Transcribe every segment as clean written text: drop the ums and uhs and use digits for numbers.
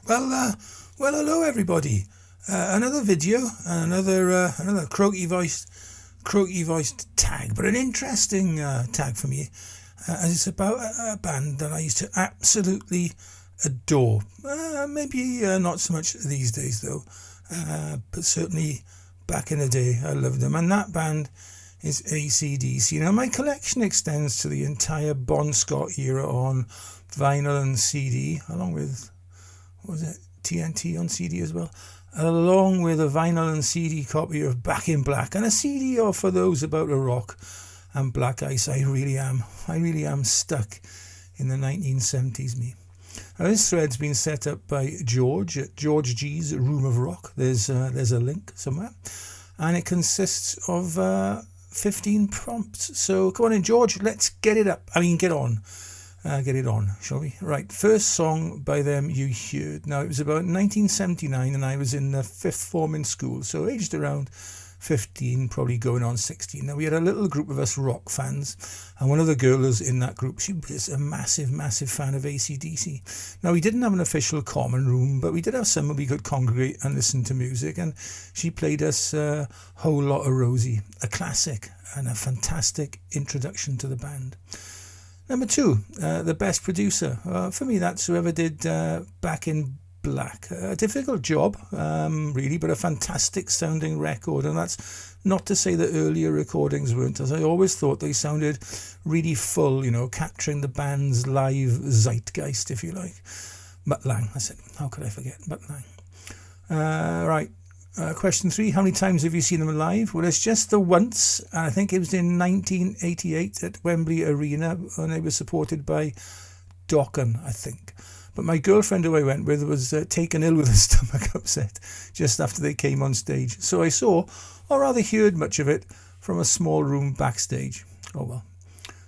Well, well, hello everybody. Another video, another croaky voiced tag, but an interesting tag for me, as it's about a band that I used to absolutely adore. Maybe not so much these days though, but certainly back in the day I loved them, and that band is AC/DC. Now my collection extends to the entire Bon Scott era on vinyl and CD, along with, what was it, TNT on CD as well, along with a vinyl and CD copy of Back in Black and a CD of For Those About to Rock and Black Ice. I really am stuck in the 1970s, me. Now this thread's been set up by George at George G's Room of Rock. There's a link somewhere, and it consists of 15 prompts. So come on in, George, let's get it up. Get on. Get it on, shall we? Right, first song by them you heard. Now, it was about 1979 and I was in the fifth form in school, so aged around 15, probably going on 16. Now, we had a little group of us rock fans, and one of the girls in that group, she was a massive fan of AC/DC. Now, we didn't have an official common room, but we did have somewhere we could congregate and listen to music, and she played us Whole Lot of Rosie, a classic and a fantastic introduction to the band. Number two, the best producer. For me, that's whoever did Back in Black. A difficult job, really, but a fantastic sounding record. And that's not to say that earlier recordings weren't, as I always thought they sounded really full, capturing the band's live zeitgeist, if you like. Mutt Lange, that's it. How could I forget Mutt Lange? Right. Question 3, how many times have you seen them live? Well, it's just the once, and I think it was in 1988 at Wembley Arena, when they were supported by Dokken, I think. But my girlfriend who I went with was taken ill with a stomach upset just after they came on stage. So I saw, or rather heard much of it, from a small room backstage. Oh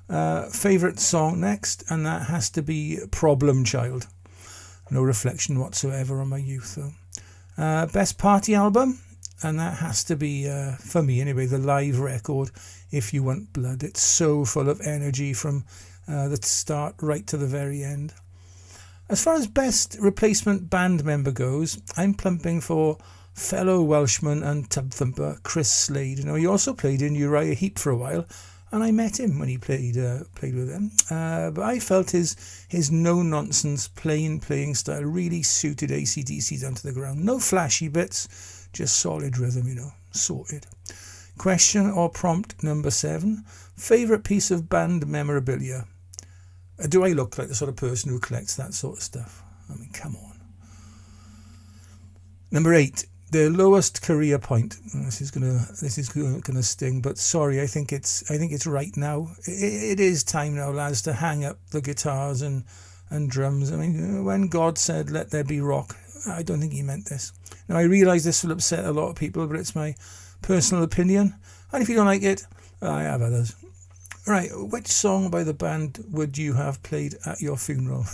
well. Favourite song next, and that has to be Problem Child. No reflection whatsoever on my youth, though. Best party album, and that has to be, for me anyway, the live record, If You Want Blood. It's so full of energy from the start right to the very end. As far as best replacement band member goes, I'm plumping for fellow Welshman and tub thumper Chris Slade. He also played in Uriah Heep for a while, and I met him when he played with them. But I felt his no-nonsense, plain playing style really suited AC/DC down to the ground. No flashy bits, just solid rhythm, sorted. Question or prompt number 7. Favourite piece of band memorabilia? Do I look like the sort of person who collects that sort of stuff? Come on. Number 8. The lowest career point. This is gonna sting, but sorry. I think it's right now. It is time now, lads, to hang up the guitars and drums. When God said, "Let there be rock," I don't think he meant this. Now I realise this will upset a lot of people, but it's my personal opinion. And if you don't like it, I have others. Right, which song by the band would you have played at your funeral?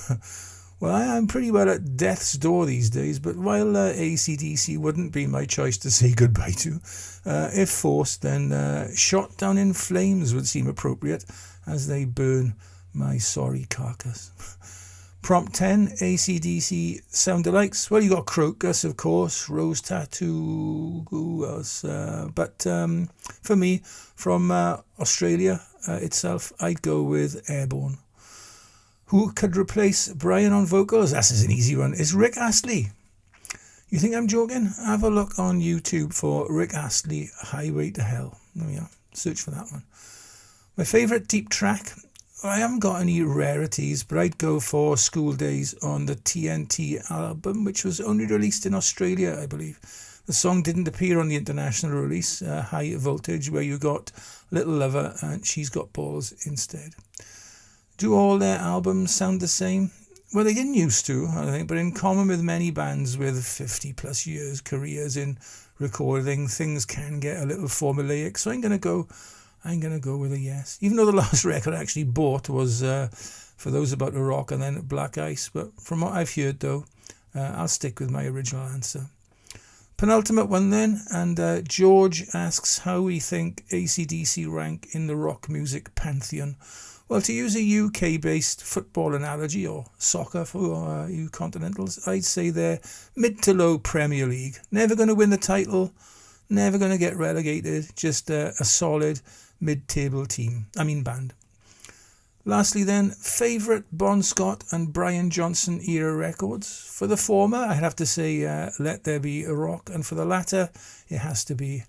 Well, I'm pretty well at death's door these days, but while AC/DC wouldn't be my choice to say goodbye to, if forced, then Shot Down in Flames would seem appropriate as they burn my sorry carcass. Prompt 10, AC/DC sound-alikes. Well, you got Crocus, of course, Rose Tattoo, who else? But for me, from Australia itself, I'd go with Airborne. Who could replace Brian on vocals? That's an easy one. It's Rick Astley. You think I'm joking? Have a look on YouTube for Rick Astley, Highway to Hell. There we are. Search for that one. My favourite deep track? I haven't got any rarities, but I'd go for School Days on the TNT album, which was only released in Australia, I believe. The song didn't appear on the international release, High Voltage, where you got Little Lover and She's Got Balls instead. Do all their albums sound the same? Well, they didn't used to, I think, but in common with many bands with 50 plus years careers in recording, things can get a little formulaic. So I'm gonna go with a yes. Even though the last record I actually bought was For Those About to Rock and then Black Ice, but from what I've heard though, I'll stick with my original answer. Penultimate one then, and George asks how we think AC/DC rank in the rock music pantheon. Well, to use a UK-based football analogy, or soccer for you continentals, I'd say they're mid to low Premier League. Never going to win the title, never going to get relegated, just a solid mid-table band. Lastly then, favourite Bon Scott and Brian Johnson era records. For the former, I'd have to say Let There Be a Rock, and for the latter, it has to be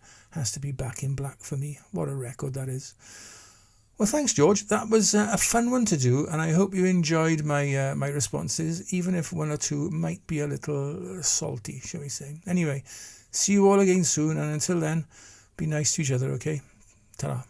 Back in Black for me. What a record that is. Well, thanks, George. That was a fun one to do, and I hope you enjoyed my my responses, even if one or two might be a little salty, shall we say. Anyway, see you all again soon, and until then, be nice to each other, okay? Ta-ra.